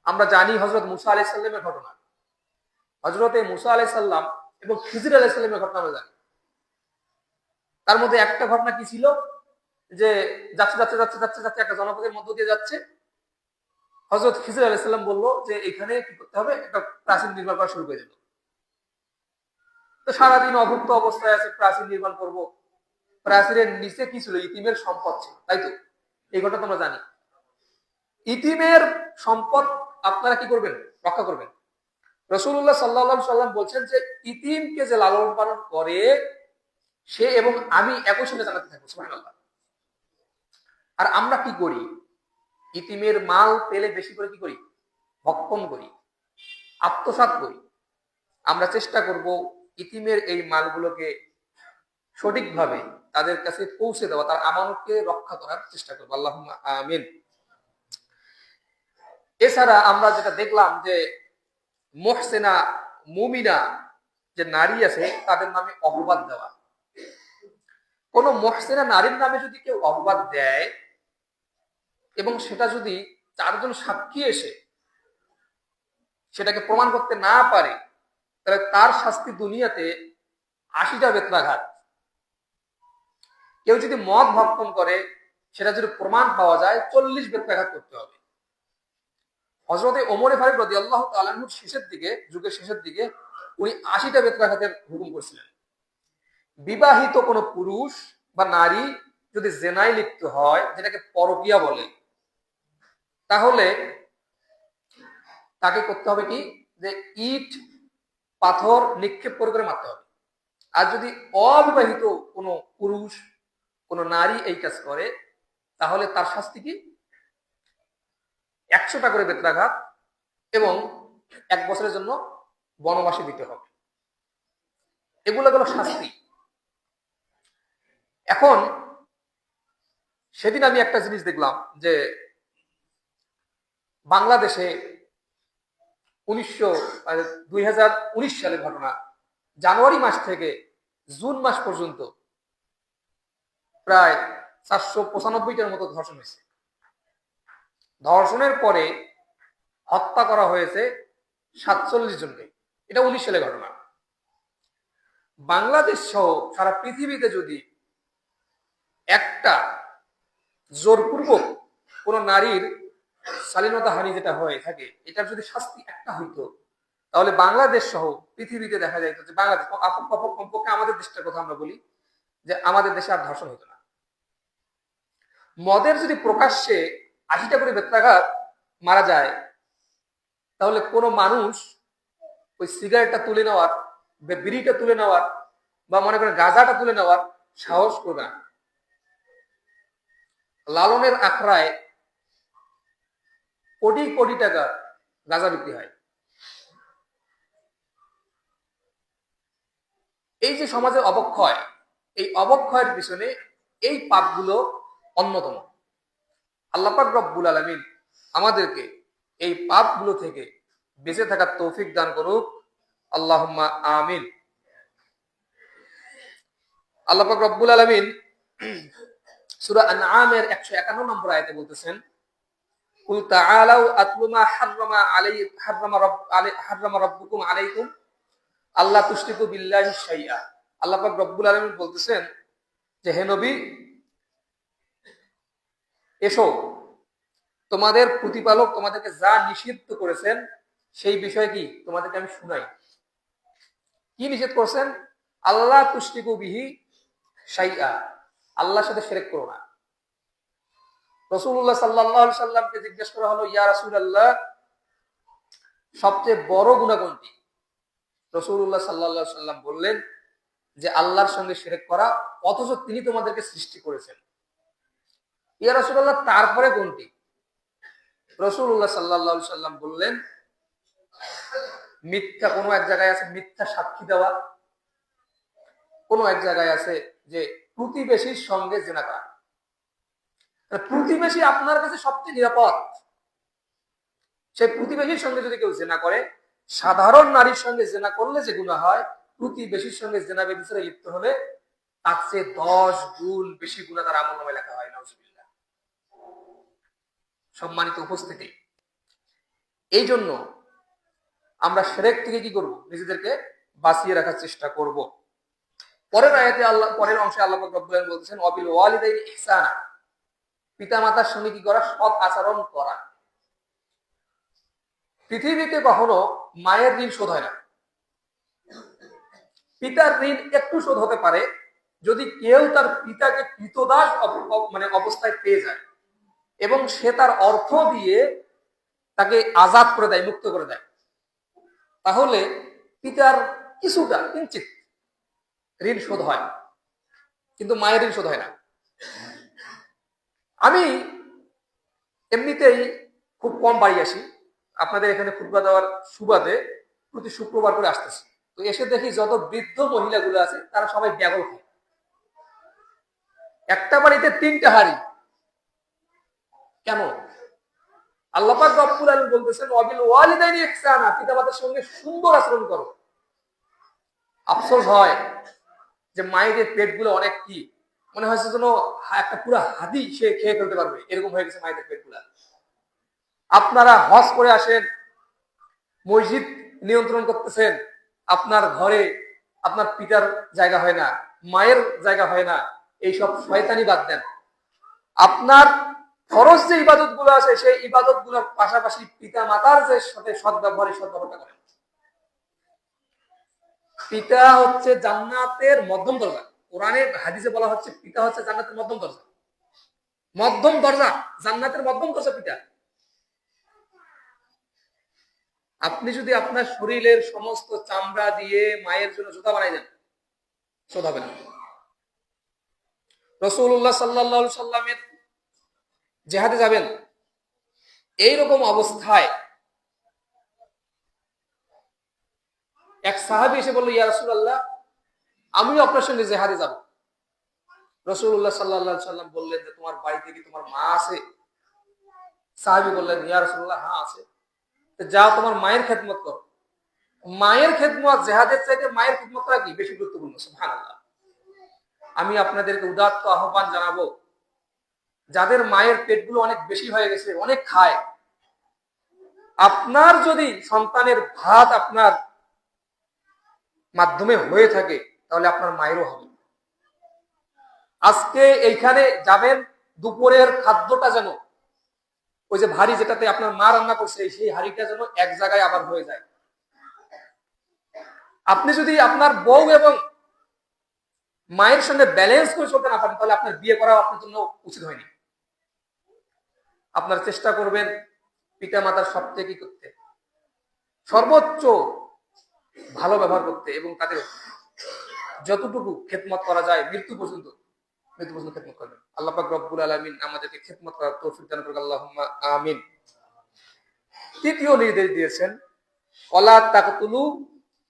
আমরা জানি হযরত মুসা আলাইহিস সালামের ঘটনা, হযরতে মুসা আলাইহিস সালাম এবং খিজির আলাইহিস সালামের ঘটনা আমরা জানি। তার মধ্যে একটা ঘটনা কি ছিল, যে যাচ্ছে যাচ্ছে যাচ্ছে যাচ্ছে যাচ্ছে একটা জনপদের মধ্য দিয়ে যাচ্ছে, হযরত খিজির আলাইহিস সালাম বলল যে এখানে কি করতে হবে, একটা প্রাচীর নির্মাণ করা শুরু করে দিল। তো সারাদিন অভুক্ত অবস্থায় আছে, প্রাচীর নির্মাণ করব। প্রাচীরের নিচে কি ছিল, ইতিমের সম্পদ ছিল, তাই তো? এই ঘটনা তোমরা জানি। ইতিমের সম্পদ আপনারা কি করবেন, রক্ষা করবেন। রাসূলুল্লাহ সাল্লাল্লাহু আলাইহি সাল্লাম বলছেন যে ইতিমকে যে লালন পালন করে, সে এবং আমি একই সঙ্গে জান্নাতে থাকবো। সুবহানাল্লাহ। আর আমরা কি করি, ইতিমের মাল পেলে বেশি করে কি করি, ভক্ষণ করি, আত্মসাৎ করি। আমরা চেষ্টা করব ইতিমের এই মালগুলোকে সঠিকভাবে তাদের কাছে পৌঁছে দেওয়া, তার আমানতকে রক্ষা করার চেষ্টা করবো। আল্লাহুম্মা আমিন। এছাড়া আমরা যেটা দেখলাম যে মুহসিনা, মুমিনা যে নারী আছে, তাদের নামে অপবাদ দেওয়া। কোন মুহসিনা নারীর নামে যদি কেউ অপবাদ দেয় এবং সেটা যদি 4 জন সাক্ষী এসে সেটাকে প্রমাণ করতে না পারে, তাহলে তার শাস্তি দুনিয়াতে 80টা বেত্রাঘাত। কেউ যদি মদ ভক্ষণ করে, সেটা যদি প্রমাণ পাওয়া যায়, 40 বেত্রাঘাত করতে হবে। হযরতে ওমর ফারুক রাদিয়াল্লাহু তাআলা আনহুর যুগের শেষের দিকে উনি 80টা বেত্রাঘাতের হুকুম করেছিলেন। বিবাহিত কোন পুরুষ বা নারী যদি জেনায় লিপ্ত হয়, যেটাকে পরকিয়া বলে, তাহলে তাকে করতে হবে কি, যে ইট পাথর নিক্ষেপ করে করে মারতে হবে। আর যদি অবিবাহিত কোনো পুরুষ, কোনো নারী এই কাজ করে, তাহলে তার শাস্তি কি, 100টা করে বেত্রাঘাত এবং 1 বছরের জন্য বনবাসী দিতে হবে। এগুলো হলো শাস্তি। এখন সেদিন আমি একটা জিনিস দেখলাম যে বাংলাদেশে 2019 সালের ঘটনা, জানুয়ারি মাস থেকে জুন মাস পর্যন্ত প্রায় 495টার মতো ধর্ষণ হয়েছে। ধর্ষণের পরে হত্যা করা হয়েছে 47 জনকে। এটা 19 সালের ঘটনা। বাংলাদেশ সহ সারা পৃথিবীতে যদি একটা জোরপূর্বক কোন নারীর শালীনতা হানি যেটা হয়ে থাকে, এটার যদি শাস্তি একটা হইতো, তাহলে বাংলাদেশ সহ পৃথিবীতে দেখা যাইত যে বাংলাদেশ, কমপক্ষে আমাদের দেশটার কথা আমরা বলি, যে আমাদের দেশে আর ধর্ষণ হইতো না। মদের যদি প্রকাশ্যে 80টা করে বেত্রাঘাত মারা যায়, তাহলে কোনো মানুষ ওই সিগারেটটা তুলে নেওয়ার, বিড়িটা তুলে নেওয়ার, বা মনে করেন গাঁজাটা তুলে নেওয়ার সাহস করবে না। লালনের আখড়ায় কোটি কোটি টাকা গাঁজা বিক্রি হয়। এই যে সমাজের অবক্ষয়, এই অবক্ষয়ের পিছনে এই পাপগুলো অন্যতম। আল্লাহ পাক রব্বুল আলামিন আমাদেরকে এই পাপগুলো থেকে বেঁচে থাকার তৌফিক দান করুক। আল্লাহুম্মা আমিন। আল্লাহ পাক রব্বুল আলামিন সূরা আনআমের 151 নম্বর আয়াতে বলতেছেন, কুল তাআলাউ আতলু মা হাররামা রাব্বুকুম আলাইকুম আল্লা তুশরিকু বিল্লাহি শাইআ। আল্লাহ পাক রব্বুল আলামিন বলতেছেন যে হে নবী, এসো, তোমাদের প্রতিপালক তোমাদেরকে যা নিষিদ্ধ করেছেন সেই বিষয়ে কি তোমাদেরকে আমি শুনাই। কি নিষেধ করছেন? আল্লাহ তুশরিকু বিহি শাইআ, আল্লাহর সাথে শিরক করো না। রাসূলুল্লাহ সাল্লাল্লাহু আলাইহি সাল্লামকে জিজ্ঞেস করা হলো, ইয়া রাসূলুল্লাহ, সবচেয়ে বড় গুনাহ কোনটি? রাসূলুল্লাহ সাল্লাল্লাহু আলাইহি সাল্লাম বললেন যে আল্লাহর সঙ্গে শিরক করা, অথচ তিনি তোমাদেরকে সৃষ্টি করেছেন। ইয়া রাসূলুল্লাহ, তারপরে কোনটি? রাসূলুল্লাহ সাল্লাল্লাহু আলাইহি সাল্লাম বললেন, মিথ্যা, কোনো এক জায়গায় আছে মিথ্যা সাক্ষী দেওয়া, কোনো এক জায়গায় আছে যে প্রতিবেশীর সঙ্গে জিনা করা। প্রতিবেশী আপনার কাছে সবচেয়ে নিরাপদ। সেই প্রতিবেশীর সঙ্গে যদি কেউ জিনা করে, সাধারণ নারীর সঙ্গে জিনা করলে যে গুনাহ হয়, প্রতিবেশীর সঙ্গে জিনা ব্যভিচারে লিপ্ত হলে তার চেয়ে 10 গুণ বেশি গুনাহ তার আমলনামায় লেখা হয়। নাউজুবিল্লাহ। সম্মানিত উপস্থিতি, এই জন্য আমরা শিরক থেকে কি করব? নিজেদেরকে বাঁচিয়ে রাখার চেষ্টা করব। পরের আয়াতে পরের অংশে আল্লাহ পাক রব্বুল আলামিন বলছেন, ওয়াবিল ওয়ালিদাইনি ইহসানা, পিতামাতার সঙ্গে কি করা? সৎ আচরণ করা। পৃথিবীতে কখনো মায়ের ঋণ শোধ হয় না। পিতার ঋণ একটু শোধ হতে পারে যদি কেউ তার পিতাকে কৃতদাস অবস্থায় পেয়ে যায় এবং সে তার অর্থ দিয়ে তাকে আজাদ করে দেয়, মুক্ত করে দেয়, তাহলে পিতার কিছুটা কিঞ্চিত ঋণ শোধ হয়, কিন্তু মায়ের ঋণ শোধ হয় না। আমি এমনিতেই খুব কম বাড়ি আসি, আপনাদের এখানে খুতবা দেওয়ার সুবাদে প্রতি শুক্রবার করে আসতেছি। তো এসে দেখি যত বৃদ্ধ মহিলাগুলো আছে তারা সবাই ব্যাগল খায়। একটা বাড়িতে 3টা হাড়ি। কেন? আল্লাহ পাক রব্বুল আলামিন বলতেছেন, ওয়াবিল ওয়ালিদাইনি ইহসানা, পিতামাতার সঙ্গে সুন্দর আচরণ করো। আফসোস হয় যে মায়েদের পেটগুলো অনেক কি মনে হয়েছে যেন একটা পুরো হাদি সে খেয়ে ফেলতে পারবে, এরকম হয়ে গেছে মায়েদের পেটগুলা। আপনারা হজ করে আসেন, মসজিদ নিয়ন্ত্রণ করতেছেন, আপনার ঘরে আপনার পিতার জায়গা হয় না, মায়ের জায়গা হয় না, এইসব শয়তানি বাদ দেন। আপনার ফরজ যে ইবাদত গুলো আছে সেই ইবাদত গুলোর পাশাপাশি পিতা মাতার যে সাথে সদ্ব্যবহারটা করেন। পিতা হচ্ছে জান্নাতের মধ্যম দরজা। কোরআনে হাদিসে বলা হচ্ছে পিতা হচ্ছে জান্নাতের মধ্যম দরজা। মধ্যম দরজা, জান্নাতের মধ্যম দরজা পিতা। আপনি যদি আপনার শরীরের সমস্ত চামড়া দিয়ে মায়ের জন্য জুতা বানাই দেন, শোধ হবে না। রাসূলুল্লাহ সাল্লাল্লাহু আলাইহি সাল্লামের জিহাদে যাবেন, এইরকম অবস্থায় এক সাহাবী এসে বলল, ইয়া রাসূলুল্লাহ, আমিও আপনার সঙ্গে জিহাদে যাব। রাসূলুল্লাহ সাল্লাল্লাহু আলাইহি সাল্লাম বললেন যে তোমার বাড়িতে কি তোমার মা আছে? সাহাবী বললেন, ইয়া রাসূলুল্লাহ, হ্যাঁ আছে। যাও তোমার মায়ের খেদমত করো। মায়ের খেদমত জিহাদের চাইতে মায়ের খেদমত করা কি বেশি গুরুত্বপূর্ণ। সুবহানাল্লাহ। আমি আপনাদেরকে উদাত্ত আহ্বান জানাবো, যাদের মায়ের পেটগুলো অনেক বেশি হয়ে গেছে, অনেক খায়, আপনার যদি সন্তানের ভাত আপনার মাধ্যমে হয়ে থাকে তাহলে আপনার মায়েরও হবে। আজকে এইখানে যাবেন, দুপুরের খাদ্যটা যেন ওই যে ভারী যেটাতে আপনার মা রান্না করছে সেই হাড়িটা যেন এক জায়গায় আবার হয়ে যায়। আপনি যদি আপনার বউ এবং মায়ের সঙ্গে ব্যালেন্স করে চলতে না পারেন তাহলে আপনার বিয়ে করা আপনার জন্য উচিত হয়নি। আপনার চেষ্টা করবেন পিতা মাতার সবচেয়ে কি করতে, সর্বোচ্চ ভালো ব্যবহার করতে এবং তাদের যতটুকু খেদমত করা যায় মৃত্যু পর্যন্ত খেদমত করবেন। আল্লাহ পাক রব্বুল আলামিন আমাদেরকে খেদমত করার তৌফিক দান করুন, আল্লাহুম্মা আমিন। তৃতীয় নির্দেশ দিয়েছেন, ওয়ালা তাকতুলু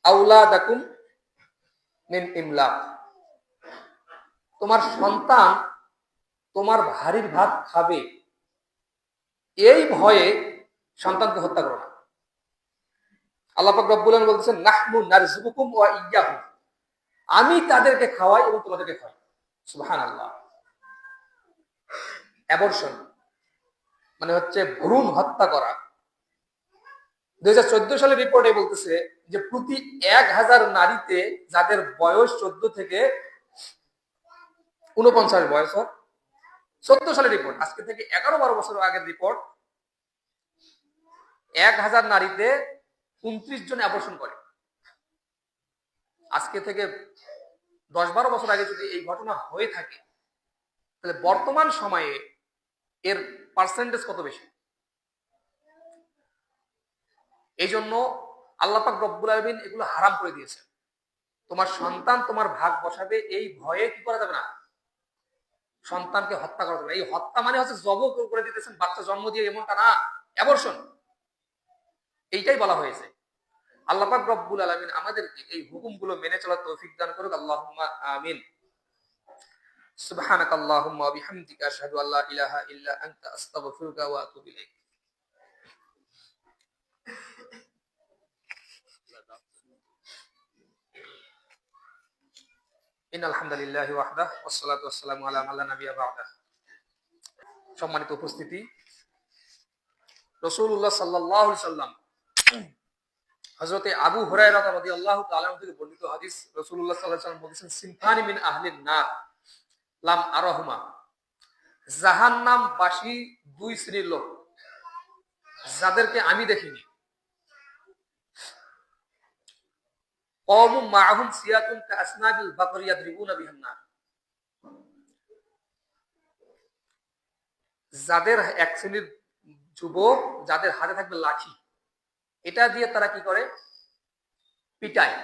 আওলাদাকুম মিন ইমলাক, তোমার সন্তান তোমার ভারীর ভাত খাবে এই ভয়ে সন্তানকে হত্যা করো না। আল্লাহ পাক রব্বুল আলামিন বলতেছেন, নাহনু নারযুকুকুম ওয়া ইয়্যাহুম, আমি তাদেরকে খাওয়াই এবং তোমাদেরকে খাওয়াই। সুবহানাল্লাহ। অ্যাবর্শন মানে হচ্ছে ভ্রূণ হত্যা করা। 2014 সালের রিপোর্টে বলতেছে যে প্রতি 1000 নারীতে যাদের বয়স 14 থেকে 49 বয়স, 14 সালের রিপোর্ট, আজকে থেকে 11-12 বছর আগের রিপোর্ট, 1000 নারীতে 29 জন অ্যাবর্শন করে। আজকে থেকে 10-12 বছর আগে যদি এই ঘটনা হয়ে থাকে তাহলে বর্তমান সময়ে এর পার্সেন্টেজ কত বেশি। এই জন্য আল্লাহ পাক রব্বুল আলামিন এগুলো হারাম করে দিয়েছেন। তোমার সন্তান তোমার ভাগ বসাবে এই ভয়ে কি করা যাবে না, সন্তানকে হত্যা করা যাবে না। এই হত্যা মানে হচ্ছে জব করে দিতেছেন, বাচ্চা জন্ম দিয়ে, এমনটা না, অ্যাবর্শন, এইটাই বলা হয়েছে। আল্লাহ পাক রব্বুল আলামিন আমাদেরকে এই হুকুমগুলো মেনে চলার তৌফিক দান করুক, আল্লাহুম্মা আমিন। সুবহানাকাল্লাহুম্মা ওয়া বিহামদিকা আশহাদু আল্লা ইলাহা ইল্লা আনতা আস্তাগফিরুকা ওয়া আতুবু ইলাইক। ইন্নাল হামদালিল্লাহি ওয়াহদাহু ওয়াসসালাতু ওয়াসসালামু আলা মান লা নাবিয়্যা বা'দাহু। সম্মানিত উপস্থিতি, রাসূলুল্লাহ সাল্লাল্লাহু আলাইহি সাল্লাম হযরতে আবু হুরায়রা রাদিয়াল্লাহু তাআলা থেকে বর্ণিত হাদিস, রাসূলুল্লাহ সাল্লাল্লাহু আলাইহি সাল্লাম বলেছেন, সিনফানি মিন আহলিন নার লাম আরাহুমা, জাহান্নামবাসী দুই শ্রেণীর লোক যাদেরকে আমি দেখিনি। কওমুম মাআহুম সিয়াতুন কাসনাবিল বাকরি ইয়াদরিবুনা বিহান নার, যাদের এক শ্রেণীর যুবক যাদের হাতে থাকবে লাঠি, এটা দিয়ে তারা কি করে, পিটায়।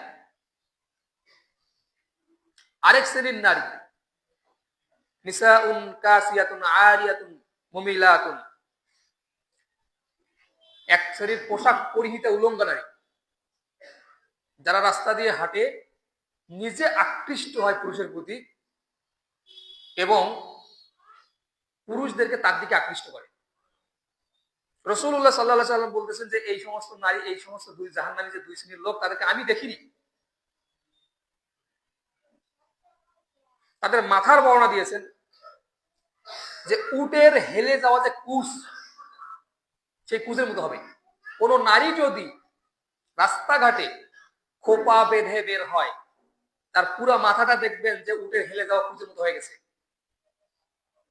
আরেক শ্রেণীর নারী, নিসাউন কাসিয়াতুন আরিয়াতুন মুমিলাতুন, এক শ্রেণীর পোশাক পরিহিতা উলঙ্গ নারী, যারা রাস্তা দিয়ে হাঁটে, নিজে আকৃষ্ট হয় পুরুষের প্রতি এবং পুরুষদেরকে তার দিকে আকৃষ্ট করে। রাসূলুল্লাহ সাল্লাল্লাহু আলাইহি সাল্লাম বলতেছেন যে এই সমস্ত নারী, এই সমস্ত দুই জাহান্নামী যে দুই শ্রেণীর লোক, তাদেরকে আমি দেখিনি। তাদের মাথার বর্ণনা দিয়েছেন যে উটের হেলে যাওয়া যে কুচ, সেই কুচের মতো হবে। কোন নারী যদি রাস্তাঘাটে খোপা বেঁধে বের হয়, তার পুরো মাথাটা দেখবেন যে উটের হেলে যাওয়া কুচের মতো হয়ে গেছে।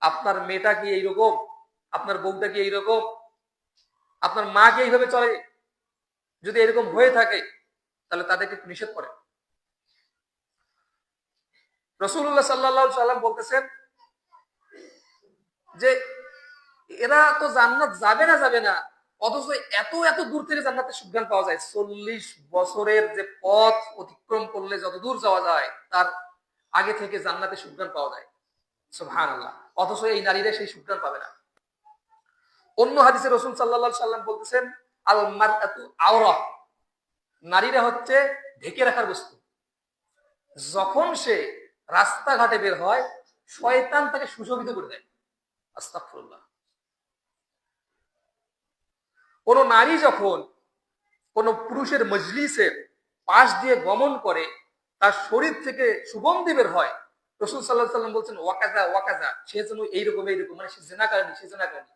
আপনার মেয়েটা কি এইরকম? আপনার বউটা কি এইরকম? আপনার মা কি এইভাবে চলে? যদি এরকম হয়ে থাকে তাহলে তাদেরকে নিষেধ করে। রাসূলুল্লাহ সাল্লাল্লাহু আলাইহি সাল্লাম বলতেছেন যে এরা তো জান্নাত যাবে না, অথচ এত এত দূর থেকে জান্নাতের সুঘ্রাণ পাওয়া যায়। 40 বছরের যে পথ অতিক্রম করলে যত দূর যাওয়া যায়, তার আগে থেকে জান্নাতের সুঘ্রাণ পাওয়া যায়। সুবহানাল্লাহ। অথচ এই নারীরা সেই সুঘ্রাণ পাবে না। অন্য হাদিসে রাসূল সাল্লাল্লাহু আলাইহি সাল্লাম বলতেছেন, আল মারআতু আওরা, নারীরা হচ্ছে ঢেকে রাখার বস্তু। যখন সে রাস্তাঘাটে বের হয়, শয়তান তাকে সুশোভিত করে দেয়। আস্তাগফিরুল্লাহ। কোন নারী যখন কোন পুরুষের মজলিসের পাশ দিয়ে গমন করে, তার শরীর থেকে সুগন্ধি বের হয়, রাসূল সাল্লাল্লাহু আলাইহি সাল্লাম বলছেন ওয়াকাজা ওয়াকাজা, সে যেন এইরকম এইরকম, মানে সে জিনা করেনি, সে জিনা করেনি,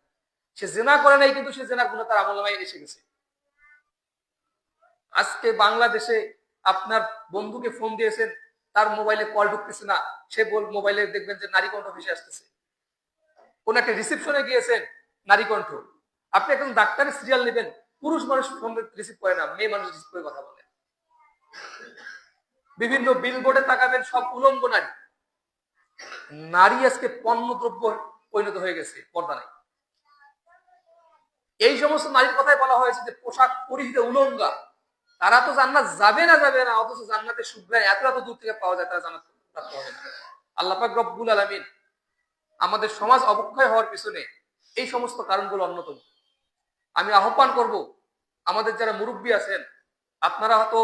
সে জিনা করে নাই, কিন্তু সে জিনার গুনাহ তার আমলনামায় এসে গেছে। আজকে বাংলাদেশে আপনার বন্ধুকে ফোন দিয়েছেন, তার মোবাইলে কল ঢুকতেছে না, সে মোবাইলে দেখবেন যে নারী কণ্ঠ ভেসে আসতেছে। কোন একটা রিসেপশনে গিয়েছেন, নারী কণ্ঠ। আপনি একজন ডাক্তারের সিরিয়াল নেবেন, পুরুষ মানুষ ফোন রিসিভ করে না, মেয়ে মানুষ রিসিভ করে কথা বলে। বিভিন্ন বিলবোর্ডে তাকাবেন, সব উলঙ্গ নারী। নারী আজকে পণ্যদ্রব্য পরিণত হয়ে গেছে, পর্দা নাই। এই সমস্ত নারীর কথাই বলা হয়েছে যে পোশাক পরিহিত উলঙ্গা, তারা তো জান্নাত যাবে না, অথচ জান্নাতের সুঘ্রাণ এত এত দূর থেকে পাওয়া যায়, তারা জান্নাত প্রাপ্ত হবে না। আল্লাহ পাক রব্বুল আলামিন আমাদের সমাজ অবক্ষয় হওয়ার পিছনে এই সমস্ত কারণগুলো অন্যতম। আমি আহ্বান করব, আমাদের যারা মুরব্বী আছেন, আপনারা হয়তো,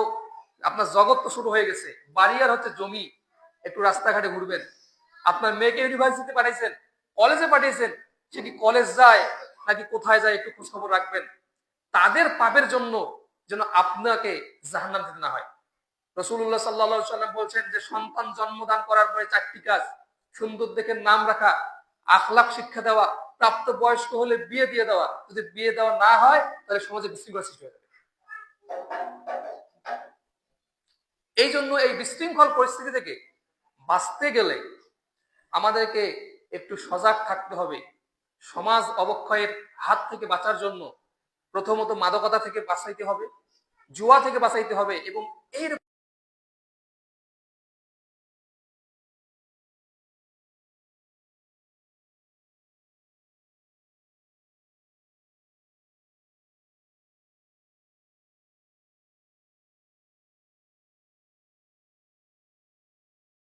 আপনার জগৎ তো শুরু হয়ে গেছে, বাড়ি আর হচ্ছে জমি, একটু রাস্তাঘাটে ঘুরবেন। আপনার মেয়েকে ইউনিভার্সিটিতে পাঠিয়েছেন, কলেজে পাঠিয়েছেন, সে কি কলেজ যায় নাকি কোথায় যায়, একটু খোঁজ খবর রাখবেন। তাদের পাপের জন্য যেন আপনাকে জাহান্নাম দিতে না হয়। রাসূলুল্লাহ সাল্লাল্লাহু আলাইহি সাল্লাম বলছেন যে সন্তান জন্মদান করার পরে 4টি কাজ: সুন্দর দেখে নাম রাখা, আখলাক শিক্ষা দেওয়া, প্রাপ্ত বয়স্ক হলে বিয়ে দিয়ে দেওয়া। যদি বিয়ে দেওয়া না হয় তাহলে সমাজে বিশৃঙ্খলা সৃষ্টি হয়ে যাবে। এই জন্য এই বিশৃঙ্খল পরিস্থিতি থেকে বাঁচতে গেলে আমাদেরকে একটু সজাগ থাকতে হবে। সমাজ অবক্ষয়ের হাত থেকে বাঁচার জন্য প্রথমত মাদকতা থেকে বাঁচাইতে হবে, জুয়া থেকে বাঁচাইতে হবে, এবং এর